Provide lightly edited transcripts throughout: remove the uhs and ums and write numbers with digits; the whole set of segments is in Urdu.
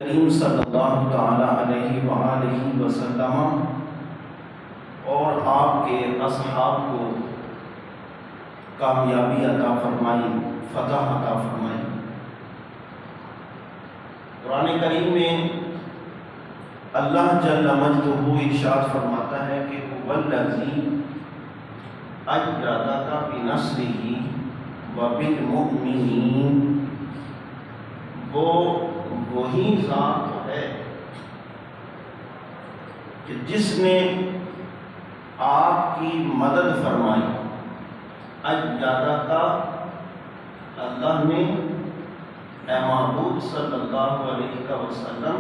کریم صلی اللہ تعالیٰ علیہ وآلہ وسلم اور آپ کے اصحاب کو کامیابی عطا فرمائی، فتح عطا فرمائی۔ قرآن کریم میں اللہ جل مجدہ ارشاد فرماتا ہے کہ هو الذی ایدک بنصرہ وبالمؤمنین، وہ وہی ذات ہے کہ جس نے آپ کی مدد فرمائی۔ ایدک، اللہ نے اے محبوب صلی اللہ علیہ وسلم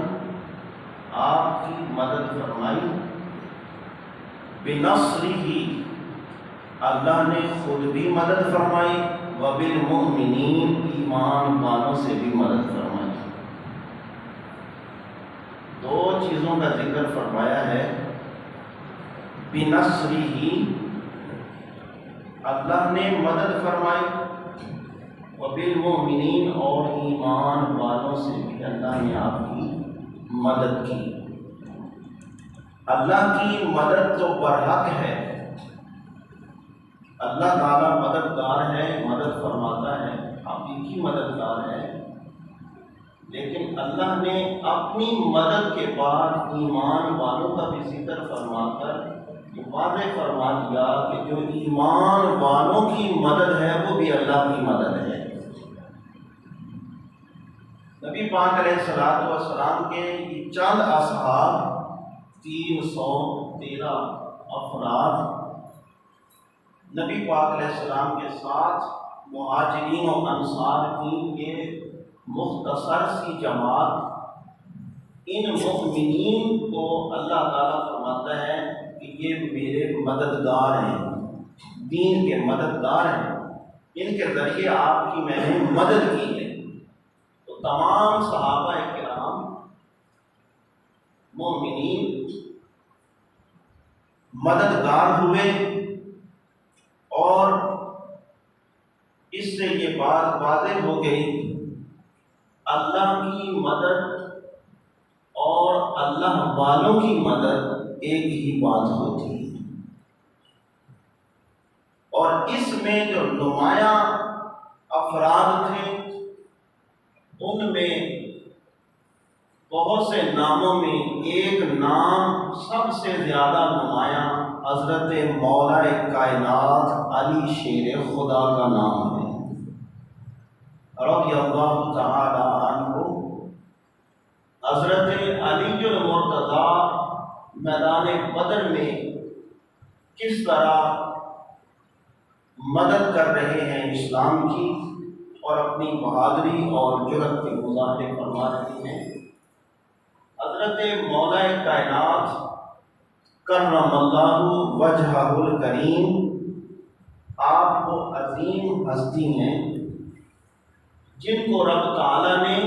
آپ کی مدد فرمائی۔ بنصرہ، اللہ نے خود بھی مدد فرمائی، وبالمؤمنین، ایمان والوں سے بھی مدد فرمائی۔ دو چیزوں کا ذکر فرمایا ہے۔ بنصرہ، اللہ نے مدد فرمائی، وبالمؤمنین، اور ایمان والوں سے بھی اللہ نے آپ کی مدد کی۔ اللہ کی مدد تو برحق ہے، اللہ تعالیٰ مددگار ہے، مدد فرماتا ہے، حقیقی مددگار ہے، لیکن اللہ نے اپنی مدد کے بعد ایمان والوں کا بھی ذکر فرما کر یہ واضح فرما دیا کہ جو ایمان والوں کی مدد ہے وہ بھی اللہ کی مدد ہے۔ نبی پاک علیہ الصلوۃ والسلام کے یہ چند اصحاب 313 افراد نبی پاک علیہ السلام کے ساتھ مہاجرین و انصار کی یہ مختصر سی جماعت، ان مؤمنین کو اللہ تعالیٰ فرماتا ہے کہ یہ میرے مددگار ہیں، دین کے مددگار ہیں، ان کے ذریعے آپ کی میں نے مدد کی ہے۔ تو تمام صحابہ کرام مومنین مددگار ہوئے، اور اس سے یہ بات واضح ہو گئی اللہ کی مدد اور اللہ والوں کی مدد ایک ہی بات ہوتی ہے، اور اس میں جو نمایاں افراد تھے ان میں بہت سے ناموں میں ایک نام سب سے زیادہ نمایاں حضرت مولا کائنات علی شیر خدا کا نام ہے رضی اللہ تعالی عنہ۔ حضرت علی المرتضیٰ میدان بدر میں کس طرح مدد کر رہے ہیں اسلام کی، اور اپنی بہادری اور جرأت کے مظاہرے فرما رہے ہیں۔ حضرت مولا کائنات کرم اللہ وجہہ الکریم، آپ وہ عظیم ہستی ہیں جن کو رب تعالیٰ نے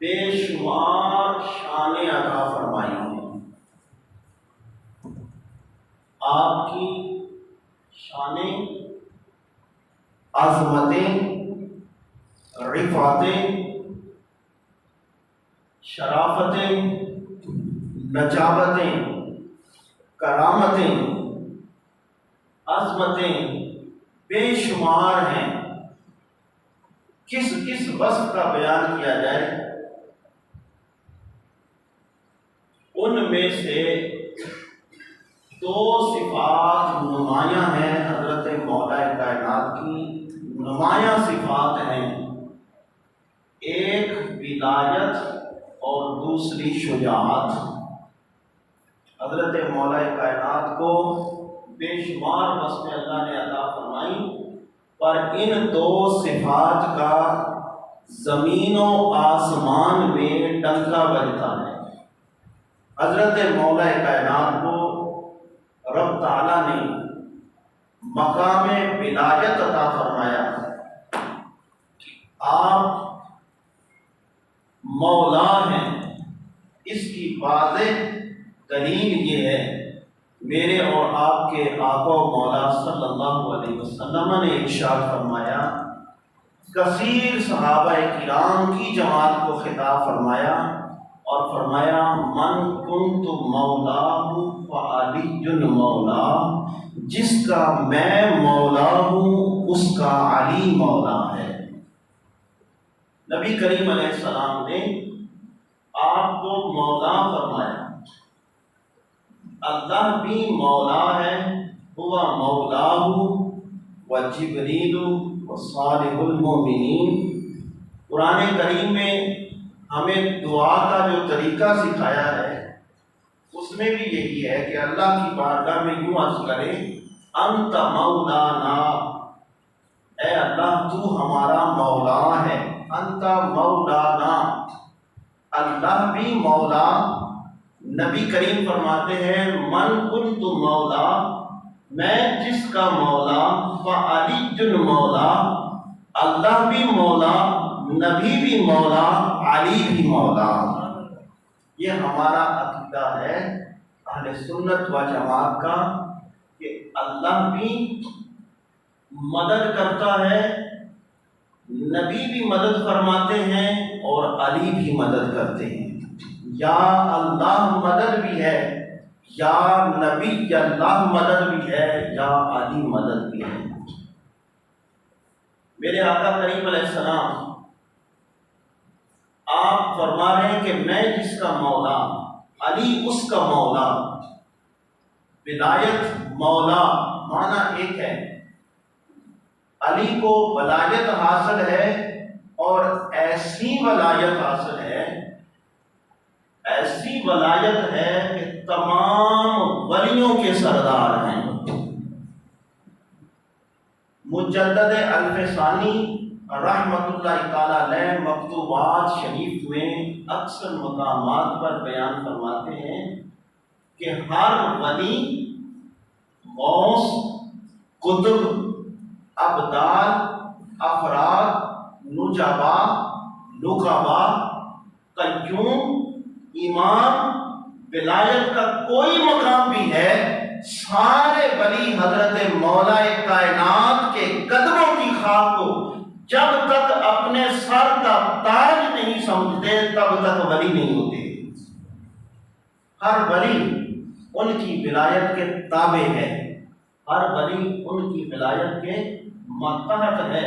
بے شمار شانیں عطا فرمائی ہیں۔ آپ کی شانیں، عظمتیں، رفعتیں، شرافتیں، نجابتیں، کرامتیں، عظمتیں بے شمار ہیں۔ کس کس وصف کا بیان کیا جائے، ان میں سے دو صفات نمایاں ہیں حضرت مولا کائنات کی، نمایاں صفات ہیں، ایک ولایت اور دوسری شجاعت۔ حضرت مولا کائنات کو بے شمار وصف اللہ نے عطا فرمائی، پر ان دو صفات کا زمین و آسمان میں ڈنکا بجتا ہے۔ حضرت مولا کائنات کو رب تعالیٰ نے مقام ولایت عطا فرمایا کہ آپ مولا ہیں۔ اس کی واضح دلیل یہ ہے، میرے اور آپ کے آقا و مولا صلی اللہ علیہ وسلم نے ارشاد فرمایا کثیر صحابہ کرام کی جماعت کو خطاب فرمایا اور فرمایا من کنت مولاہ فعلی مولا، جس کا میں مولا ہوں اس کا علی مولا ہے۔ نبی کریم علیہ السلام نے آپ کو مولا فرمایا، اللہ بھی مولا ہے، ہوا مولاہ و جبریل و صالح المومنین۔ قرآن کریم میں ہمیں دعا کا جو طریقہ سکھایا ہے اس میں بھی یہی ہے کہ اللہ کی بارگاہ میں یوں عرض کرے انت مولانا، اے اللہ تو ہمارا مولا ہے، انت مولانا، اللہ بھی مولا۔ نبی کریم فرماتے ہیں من کنت مولا، میں جس کا مولا، فعلی مولا، اللہ بھی مولا، نبی بھی مولا، علی بھی مولا۔ یہ ہمارا عقیدہ ہے اہل سنت و جماعت کا کہ اللہ بھی مدد کرتا ہے، نبی بھی مدد فرماتے ہیں اور علی بھی مدد کرتے ہیں۔ یا اللہ مدد بھی ہے، یا نبی یا اللہ مدد بھی ہے، یا علی مدد بھی ہے۔ میرے آقا کریم علیہ السلام آپ فرما رہے ہیں کہ میں جس کا مولا، علی اس کا مولا۔ ولایت مولا معنی ایک ہے، علی کو ولایت حاصل ہے اور ایسی ولایت حاصل ہے، ایسی ولایت ہے کہ تمام ولیوں کے سردار ہیں۔ مجدد الفسانی رحمت اللہ تعالی علیہ مکتوبات شریف میں اکثر مقامات پر بیان فرماتے ہیں کہ ہر ولی، غوث، قطب، ابدال، افراد، نجبا، نقبا، قیوم، امام، ولایت کا کوئی مقام بھی ہے، سارے ولی حضرت مولا کائنات کے قدموں کی خاک کو جب تک اپنے سر کا تاج نہیں سمجھتے تب تک ولی نہیں ہوتے۔ ہر ولی ان کی ولایت کے تابع ہے، ہر ولی ان کی ولایت کے ماتحت ہے۔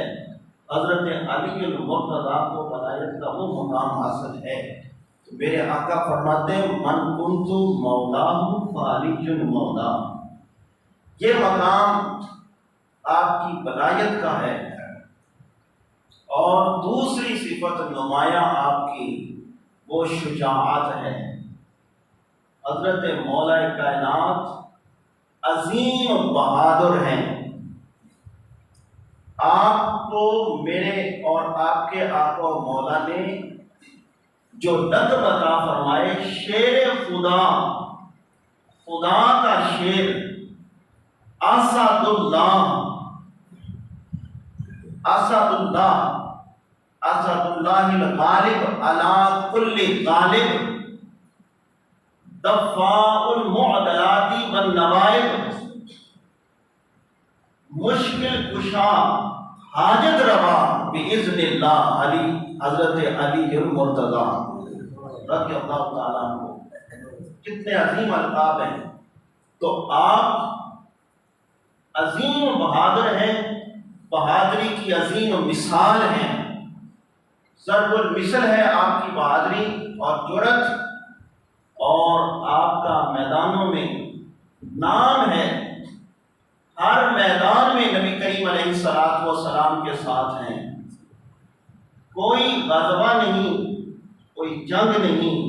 حضرت علی المرتضیٰ کو ولایت کا وہ مقام حاصل ہے۔ میرے آقا فرماتے ہیں من کنت مولاہ فعلی مولا، یہ مقام آپ کی ولایت کا ہے۔ اور دوسری صفت نمایاں آپ کی وہ شجاعت ہے۔ حضرت مولا کائنات عظیم بہادر ہیں۔ آپ کو میرے اور آپ کے آقا و مولا نے جو لقب عطا فرمائے، شیر خدا، خدا کا شیر، اسد اللہ، اسد اللہ، اسد اللہ الغالب علی کل غالب، دفاع المعضلات والنوائب، مشکل کشا، حاجت روا باذن اللہ، علی، حضرت علی المرتضیٰ رضی اللہ تعالیٰ عنہ۔ کتنے عظیم القاب ہیں۔ تو آپ عظیم بہادر ہیں، بہادری کی عظیم مثال ہیں، ضرب المثل ہے آپ کی بہادری اور جرأت، اور آپ کا میدانوں میں نام ہے، ہر میدان میں نبی کریم علیہ السلام کے ساتھ ہیں۔ کوئی غزوہ نہیں، کوئی جنگ نہیں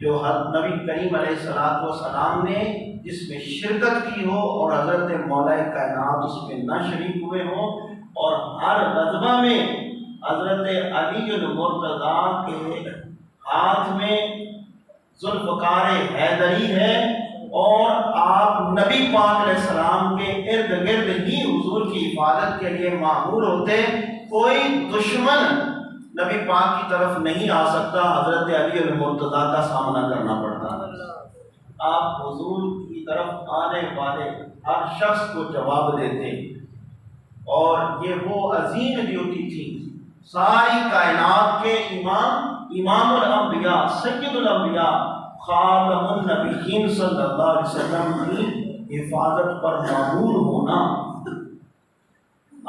جو نبی کریم علیہ السلام نے جس میں شرکت کی ہو اور حضرت مولا کائنات اس میں نہ شریک ہوئے ہوں، اور ہر غزوہ میں حضرت علی المرتضیٰ کے ہاتھ میں ذوالفقار حیدری ہے، اور آپ نبی پاک علیہ السلام کے ارد گرد ہی حضور کی حفاظت کے لیے مامور ہوتے۔ کوئی دشمن نبی پاک کی طرف نہیں آ سکتا، حضرت علی المرتضیٰ کا سامنا کرنا پڑتا۔ آپ حضور کی طرف آنے والے ہر شخص کو جواب دیتے۔ اور یہ وہ عظیم ڈیوٹی تھی، ساری کائنات کے امام الانبیاء، سید الانبیاء، خاتم النبیین صلی اللہ علیہ وسلم کی حفاظت پر معمور ہونا۔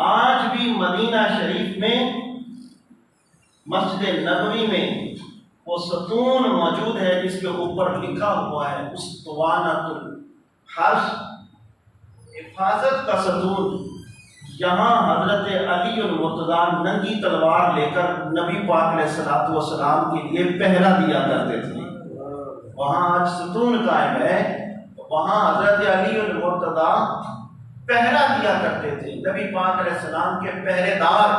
آج بھی مدینہ شریف میں مسجد نبوی میں وہ ستون موجود ہے جس کے اوپر لکھا ہوا ہے اسطوانۃ الحرش، حفاظت کا ستون۔ یہاں حضرت علی المرتضیٰ ننگی تلوار لے کر نبی پاک علیہ الصلوۃ والسلام کے لیے پہرا دیا کرتے تھے۔ وہاں آج ستون قائم ہے، وہاں حضرت علی المرتضیٰ پہرا دیا کرتے تھے، نبی پاک علیہ السلام کے پہرے دار،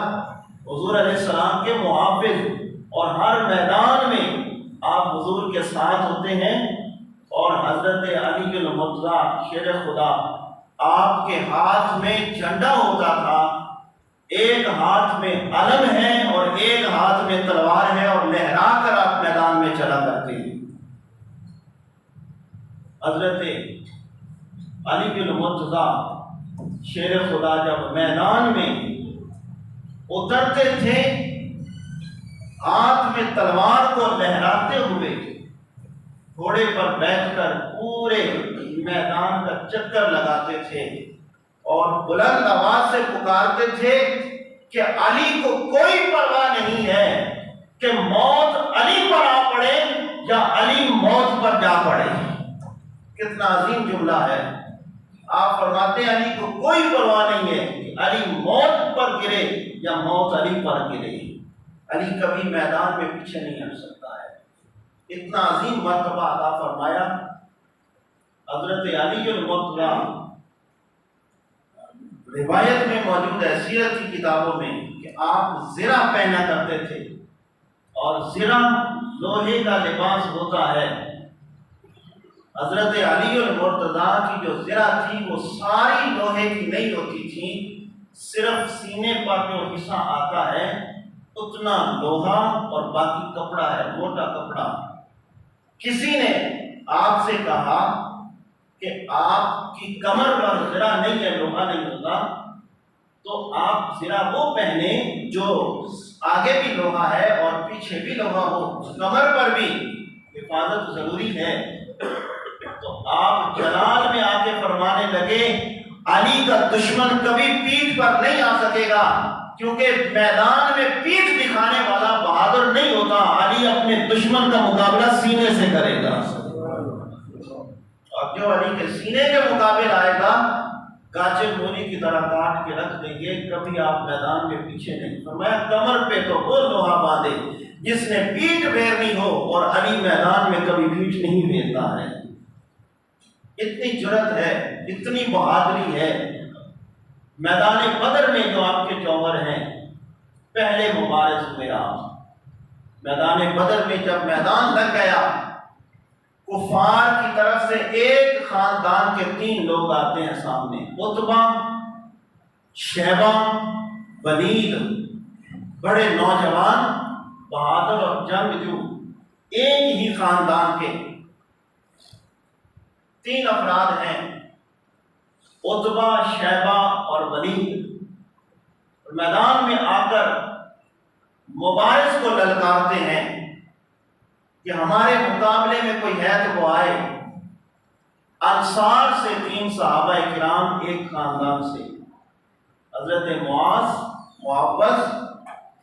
حضور علیہ السلام کے محافظ، اور ہر میدان میں آپ حضور کے ساتھ ہوتے ہیں۔ اور حضرت علی المرتضیٰ شیر خدا، آپ کے ہاتھ میں جھنڈا ہوتا تھا، ایک ہاتھ میں علم ہے اور ایک ہاتھ میں تلوار ہے، اور لہرا کر آپ میدان میں چلا کرتے ہیں۔ حضرت علی المرتضیٰ شیر خدا جب میدان میں اترتے تھے، ہاتھ میں تلوار کو لہراتے ہوئے گھوڑے پر بیٹھ کر پورے میدان کا چکر لگاتے تھے، اور بلند آواز سے پکارتے تھے کہ علی کو کوئی پرواہ نہیں ہے کہ موت علی پر آ پڑے یا علی موت پر جا پڑے۔ کتنا عظیم جملہ ہے! آپ فرماتے ہیں علی کو کوئی پرواہ نہیں ہے کہ علی موت پر گرے یا موت علی پر گرے، علی کبھی میدان میں پیچھے نہیں ہٹ سکتا ہے۔ اتنا عظیم مرتبہ عطا فرمایا حضرت علی المرتضیٰ۔ روایت میں موجود ہے سیرت کی کتابوں میں کہ آپ زرہ پہنا کرتے تھے، اور زرہ لوہے کا لباس ہوتا ہے۔ حضرت علی المرتضیٰ کی جو زرہ تھی وہ ساری لوہے کی نہیں ہوتی تھی، صرف سینے پر جو حصہ آتا ہے اتنا لوہا اور باقی کپڑا ہے، موٹا کپڑا۔ کسی نے آپ سے کہا کہ آپ کی کمر پر زرہ نہیں ہے، لوہا نہیں ہوتا، تو آپ زرہ وہ پہنے جو آگے بھی لوہا ہے اور پیچھے بھی لوہا ہو، کمر پر بھی حفاظت ضروری ہے۔ تو آپ جلال میں آ کے فرمانے لگے علی کا دشمن کبھی پیٹھ پر نہیں آ سکے گا، کیونکہ میدان میں پیٹھ دکھانے والا بہادر نہیں ہوتا، علی اپنے دشمن کا مقابلہ سینے سے کرے گا، اور جو علی کے سینے کے مقابل آئے گا گاچے مولی کی طرح کاٹ کے رکھ دیں گے، کبھی آپ میدان میں پیچھے نہیں۔ فرمایا کمر پہ تو وہ لوہا باندھے جس نے پیٹھ پھیرنی ہو، اور علی میدان میں کبھی پیٹھ نہیں پھیرتا ہے۔ اتنی جرأت ہے، اتنی بہادری ہے۔ میدان بدر میں جو آپ کے جوہر ہیں، پہلے مبارز ہوئے آپ۔ میدان بدر میں جب میدان لگ گیا، کفار کی طرف سے ایک خاندان کے 3 لوگ آتے ہیں سامنے، عتبہ، شیبہ، ولید، بڑے نوجوان، بہادر اور جنگجو، ایک ہی خاندان کے 3 افراد ہیں، عتبہ، شیبہ اور ولید۔ میدان میں آ کر مبارز کو للکارتے ہیں کہ ہمارے مقابلے میں کوئی ہے تو وہ آئے۔ انصار سے 3 صحابہ کرام ایک خاندان سے، حضرت معاذ، معوذ،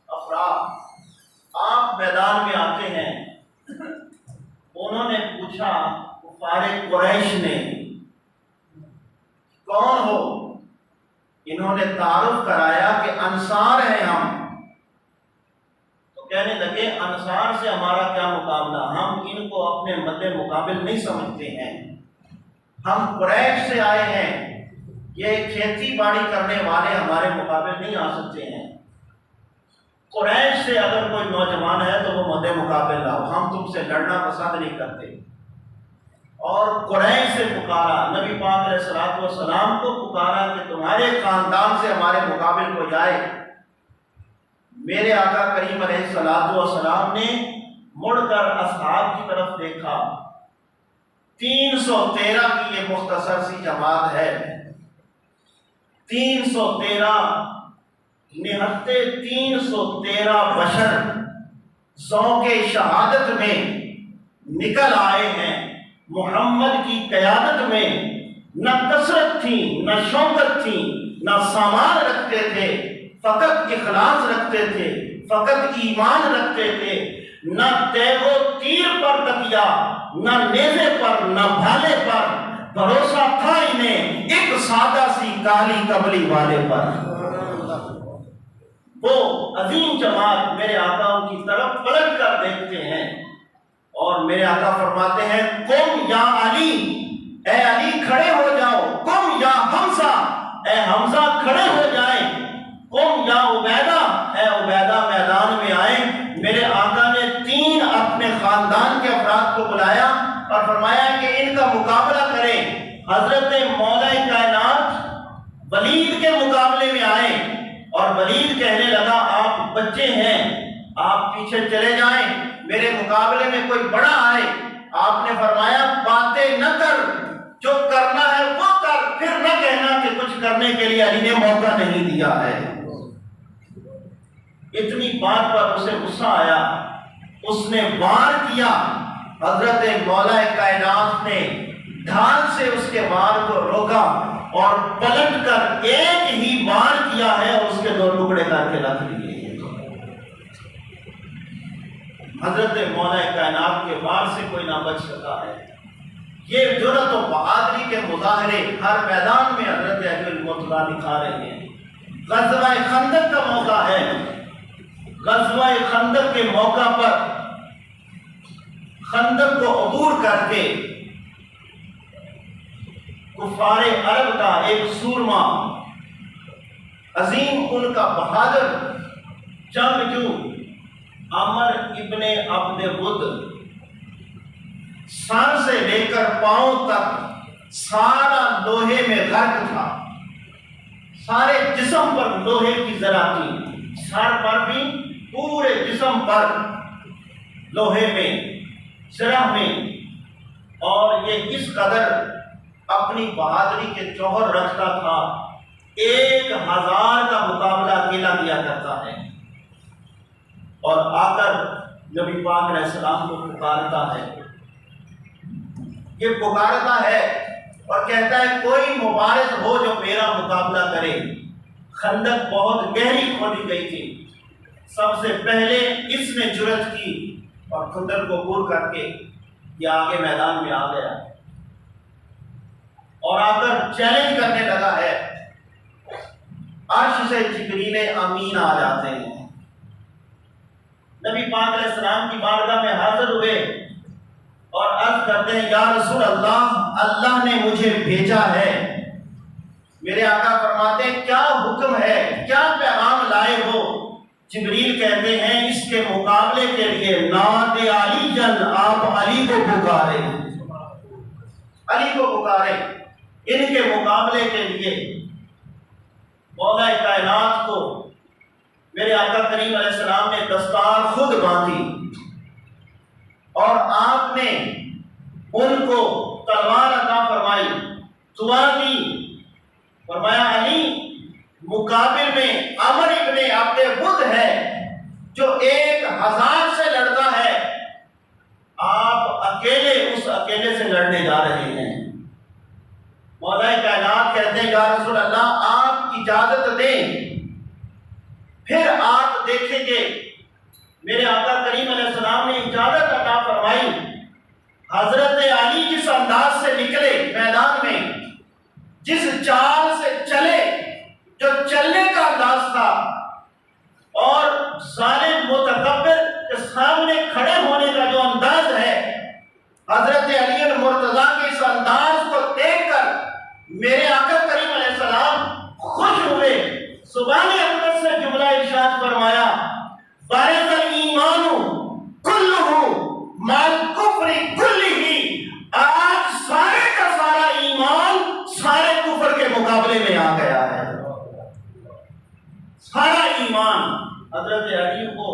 افراح، آپ میدان میں آتے ہیں۔ انہوں نے پوچھا کفار قریش نے کون ہو؟ انہوں نے تعارف کرایا کہ انصار ہیں ہم۔ تو کہنے لگے انصار سے ہمارا کیا مقابلہ، ہم ان کو اپنے مد مقابل نہیں سمجھتے ہیں، ہم قریش سے آئے ہیں، یہ کھیتی باڑی کرنے والے ہمارے مقابل نہیں آ سکتے ہیں۔ قریش سے اگر کوئی نوجوان ہے تو وہ مد مقابل لاؤ، ہم تم سے لڑنا پسند نہیں کرتے۔ اور قریش سے پکارا، نبی پاک علیہ الصلوۃ والسلام کو پکارا کہ تمہارے خاندان سے ہمارے مقابل کوئی آئے۔ میرے آقا کریم علیہ الصلوۃ والسلام نے مڑ کر اصحاب کی طرف دیکھا، 313 کی یہ مختصر سی جماعت ہے، 313 نہتے 313 بشر ذوق شہادت میں نکل آئے ہیں۔ محمد کی قیادت میں نہ کثرت تھی، نہ شوکت تھی، نہ سامان رکھتے تھے، فقط اخلاص رکھتے تھے، فقط ایمان رکھتے تھے۔ نہ تیغ و تیر پر تکیا، نہ نیزے پر، نہ بھالے پر، بھروسہ تھا انہیں ایک سادہ سی کالی کملی والے پر۔ وہ عظیم جماعت میرے آقا ان کی طرف پلٹ کر دیکھتے ہیں اور میرے آقا فرماتے ہیں قم یا علی، اے علی کھڑے ہو جاؤ، قم یا حمزہ، اے حمزہ کھڑے ہو جائیں، قم یا عبیدہ، اے عبیدہ میدان میں آئیں۔ میرے آقا نے 3 اپنے خاندان کے افراد کو بلایا اور فرمایا کہ ان کا مقابلہ کریں۔ حضرت مولا کائنات ولید کے مقابلے میں آئے اور ولید کہنے لگا آپ بچے ہیں، آپ پیچھے چلے جائیں، میرے مقابلے میں کوئی بڑا آئے۔ آپ نے فرمایا باتیں نہ کر، جو کرنا ہے وہ کر، پھر نہ کہنا کہ کچھ کرنے کے لیے علی نے موقع نہیں دیا ہے۔ اتنی بات پر اسے غصہ آیا، اس نے وار کیا۔ حضرت مولا کائنات نے ڈھال سے اس کے وار کو روکا اور پلٹ کر ایک ہی وار کیا ہے اور اس کے 2 ٹکڑے کر کے رکھ دیے۔ حضرت مولا کائنات کے وار سے کوئی نہ بچ سکا ہے۔ یہ جرأت و بہادری کے مظاہرے ہر میدان میں حضرت علی المرتضیٰ دکھا رہے ہیں۔ غزوہ خندق کا موقع ہے، غزوہ خندق کے موقع پر خندق کو عبور کر کے کفار عرب کا ایک سورما عظیم، ان کا بہادر جنگجو عمر ابن عبد ود سر سے لے کر پاؤں تک سارا لوہے میں غرق تھا، سارے جسم پر لوہے کی زرہ تھی، سر پر بھی، پورے جسم پر لوہے میں، زرہ میں، اور یہ اس قدر اپنی بہادری کے جوہر رکھتا تھا 1000 کا مقابلہ اکیلا کیا کرتا ہے، اور آ کر نبی پاک علیہ السلام کو پکارتا ہے، یہ پکارتا ہے اور کہتا ہے کوئی مبارز ہو جو میرا مقابلہ کرے۔ خندق بہت گہری کھودی گئی تھی، سب سے پہلے اس نے جرأت کی اور خندق کو عبور کر کے یہ آگے میدان میں آ گیا اور آ کر چیلنج کرنے لگا ہے۔ عرش سے جبریل امین آ جاتے ہیں، نبی پاک علیہ السلام کی بارگاہ میں حاضر ہوئے اور عرض کرتے ہیں یا رسول اللہ، اللہ نے مجھے بھیجا ہے۔ میرے آقا فرماتے ہیں کیا حکم ہے، کیا پیغام لائے ہو؟ جبریل کہتے ہیں اس کے مقابلے کے لیے نعت علی جن، آپ علی کو پکارے، علی کو پکارے، ان کے مقابلے کے لیے مولا کائنات کو میرے آقا کریم علیہ السلام نے دستار خود باندھی اور آپ نے ان کو تلوار عطا فرمائی، دعا دی، فرمایا علی مقابل میں عمر ابن عبد ود ہے جو 1000 سے لڑتا ہے، آپ اکیلے اس اکیلے سے لڑنے جا رہے ہیں۔ مولا کائنات کہتے ہیں یا رسول اللہ آپ اجازت دیں، پھر آپ دیکھیں گے۔ میرے آقا کریم علیہ السلام نے اجازت عطا فرمائی، حضرت علی جس انداز سے نکلے میدان میں، جس چال سے چلے، جو چلنے کا انداز تھا، اور ظالم متکبر کے سامنے کھڑے ہونے کا جو انداز ہے، حضرت علی المرتضیٰ کے اس انداز کو دیکھ کر میرے آقا کریم علیہ السلام خوش ہوئے، زبان اقدس سے جملہ ارشاد فرمایا بارز الایمان کلہ مع الکفر کلہ، آج سارے کا سارا ایمان سارے کفر کے مقابلے میں آ گیا ہے۔ سارا ایمان حضرت علی کو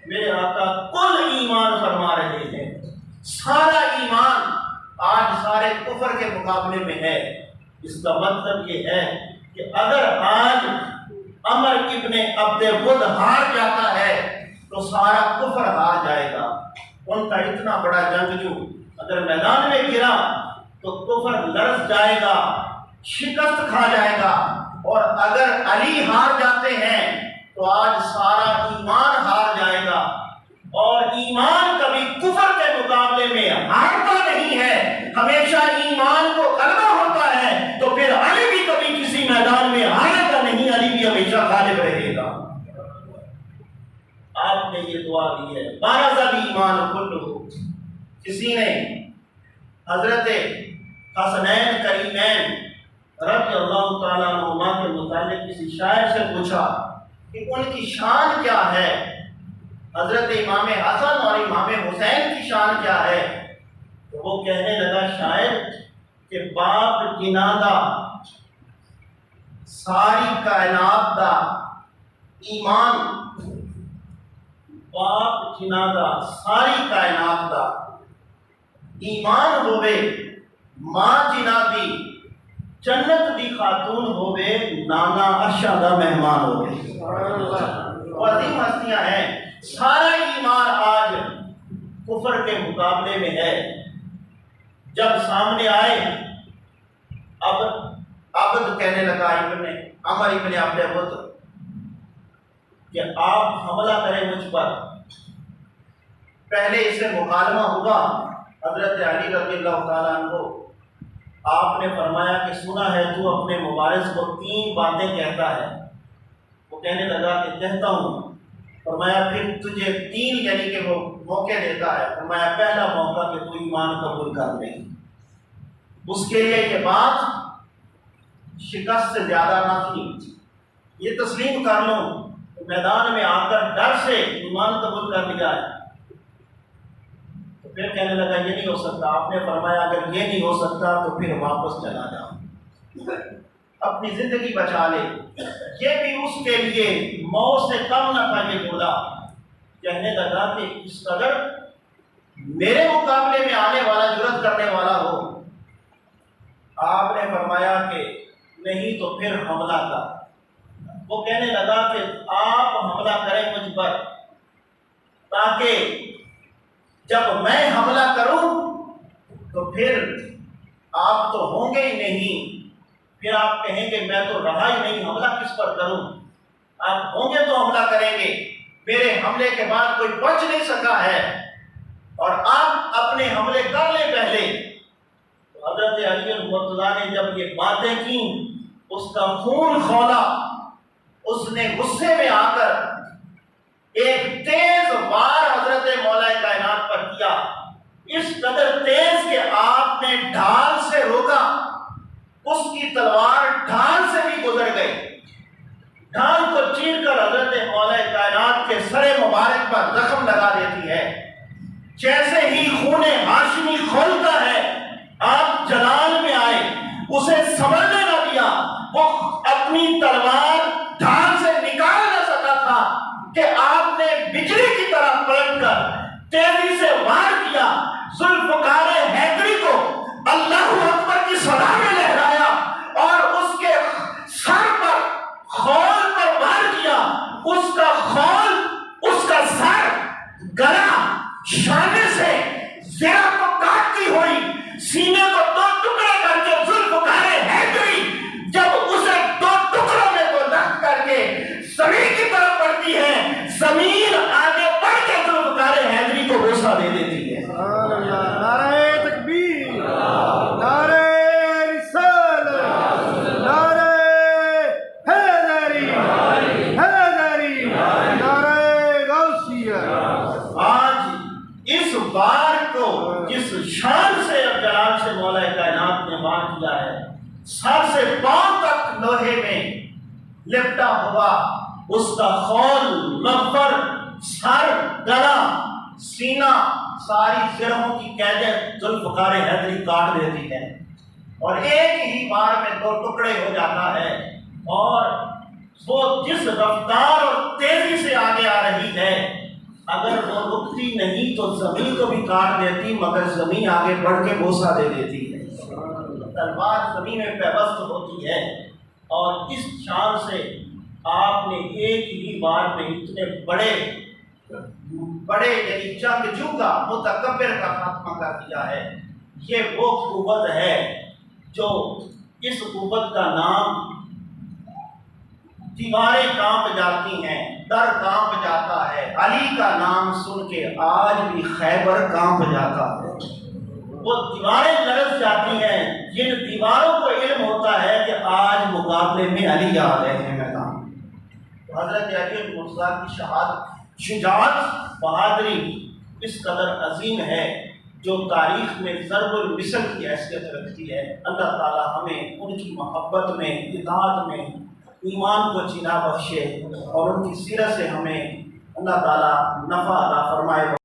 میرے آقا کل ایمان فرما رہے ہیں، سارا ایمان آج سارے کفر کے مقابلے میں ہے۔ اس کا مطلب یہ ہے کہ اگر آج عمر ابن عبد ود ہار جاتا ہے تو سارا کفر ہار جائے گا۔ ان کا اتنا بڑا جنگجو اگر میدان میں گرا تو کفر لرز جائے گا، شکست کھا جائے گا، اور اگر علی ہار جاتے ہیں تو آج سارا ایمان ہار جائے گا، اور ایمان کبھی کفر کے مقابلے میں ہارتا نہیں ہے، ہمیشہ ایمان کو غلبہ ہوتا ہے۔ تو پھر علی بھی کبھی کسی میدان میں ہارے گا نہیں، علی بھی ہمیشہ غالب رہے گا۔ آپ نے یہ دعا دی ہے، بارز ایمان کلہ۔ کسی نے حضرت حسنین کریمین رضی اللہ تعالیٰ عنہما کے متعلق کسی شاعر سے پوچھا کہ ان کی شان کیا ہے، حضرت امام حسن اور امام حسین کی شان کیا ہے؟ تو وہ کہنے لگا شاعر کہ باپ جنادہ ساری کائنات دا ایمان، باپ جنادہ ساری کائنات دا ایمان ہوئے، ماں جنادی جنت دی خاتون ہوئے، نانا عرشا دا مہمان ہوئے۔ اور عظیم ہستیاں ہیں، سارا ایمان آج کفر کے مقابلے میں ہے۔ جب سامنے آئے عبد کہنے لگا عمر ابن عبد ود کہ آپ حملہ کریں مجھ پر۔ پہلے اس سے مکالمہ ہوا، حضرت علی رضی اللہ تعالیٰ عنہ آپ نے فرمایا کہ سنا ہے تو اپنے مبارز کو 3 باتیں کہتا ہے۔ وہ کہنے لگا کہ کہتا ہوں۔ فرمایا پھر تجھے 3 یعنی کہ وہ موقع دیتا ہے۔ فرمایا پہلا موقع کہ تو ایمان قبول کر لے، اس کے لیے یہ بات شکست سے زیادہ نہ تھی، یہ تسلیم کر لوں میدان میں آ کر ڈر سے ایمان قبول کر لیا ہے۔ تو پھر کہنے لگا یہ نہیں ہو سکتا۔ آپ نے فرمایا اگر یہ نہیں ہو سکتا تو پھر واپس چلا جا، اپنی زندگی بچا لے۔ یہ بھی اس کے لیے موت سے کم نہ تھا یہ بولا۔ کہنے لگا کہ اس قدر میرے مقابلے میں آنے والا جرأت کرنے والا ہو۔ آپ نے فرمایا کہ نہیں تو پھر حملہ کر۔ وہ کہنے لگا کہ آپ حملہ کریں مجھ پر، تاکہ جب میں حملہ کروں تو پھر آپ تو ہوں گے ہی نہیں، پھر آپ کہیں گے میں تو رہا ہی نہیں، حملہ کس پر کروں؟ آپ ہوں گے تو حملہ کریں گے، میرے حملے کے بعد کوئی بچ نہیں سکا ہے، اور آپ اپنے حملے کر لیں پہلے۔ تو حضرت علی المرتضیٰ نے جب یہ باتیں کی، اس کا خون کھولا، اس نے غصے میں آ کر ایک تیز وار حضرت مولا کائنات پر کیا، اس قدر تیز کہ آپ نے ڈھال سے روکا، اس کی تلوار ڈھال سے بھی گزر گئی، ڈھال کو چیر کر حضرت مولا کائنات کے سر مبارک پر زخم لگا دیتی ہے۔ جیسے ہی خون ہاشمی کھولتا ہے، آپ جلال میں آئے، اسے سنبھلنے نہ دیا، وہ اپنی تلوار ڈھال سے نکال نہ سکا تھا کہ آپ نے بجلی کی طرح پلٹ کر تیزی سے وار کیا، ذوالفقار حیدری کو اللہ اکبر کی صدا میں لہرایا اور اس کے سر پر خول پر وار کیا۔ اس کا خول، اس کا سر، گلا شانے سے زرہ کو کاٹتی ہوئی سینے کو 2 ٹکڑے کر کے ذوالفقار حیدری جب اسے 2 ٹکڑوں میں کو رکھ کر کے زمین کی طرف پڑتی ہے، زمین آگے بڑھ کے ذوالفقار حیدری کو بوسہ دے دیتی ہے۔ نعرہ تکبیر، نعرہ رسالت، نعرہ حیدری، حیدری، نعرہ غوثیہ۔ آج اس بار کو جس شان سے اب جلال سے مولا کائنات نے وار کیا ہے، سر سے پاؤں تک لوہے میں لپٹا ہوا، اس کا خول، مغفر، سر، گلا، سینہ، ساری زرہوں کی قیدیں ذوالفقار حیدری کاٹ دیتی ہے، اور ایک ہی بار میں 2 ٹکڑے ہو جاتا ہے، اور وہ جس رفتار اور تیزی سے آگے آ رہی ہے، اگر وہ رکتی نہیں تو زمین کو بھی کاٹ دیتی، مگر زمین آگے بڑھ کے بوسہ دے دیتی ہے۔ تلوار زمین میں پیوست ہوتی ہے اور اس شان سے آپ نے ایک ہی بار میں اتنے بڑے یعنی جنگجو کا متکبر کا خاتمہ کر دیا ہے۔ یہ وہ قوت ہے جو اس قوت کا نام دیواریں کانپ جاتی ہیں، در کانپ جاتا ہے، علی کا نام سن کے آج بھی خیبر کانپ جاتا ہے۔ وہ دیواریں لرز جاتی ہیں جن دیواروں کو علم ہوتا ہے کہ آج مقابلے میں علی آ گئے ہیں میدان۔ تو حضرت علی المرتضیٰ کی شہادت، شجاعت، بہادری اس قدر عظیم ہے جو تاریخ میں ضرب المثل کی حیثیت رکھتی ہے۔ اللہ تعالی ہمیں ان کی محبت میں، اطاعت میں ایمان کو جینا بخشے اور ان کی سیرت سے ہمیں اللہ تعالی نفع عطا فرمائے۔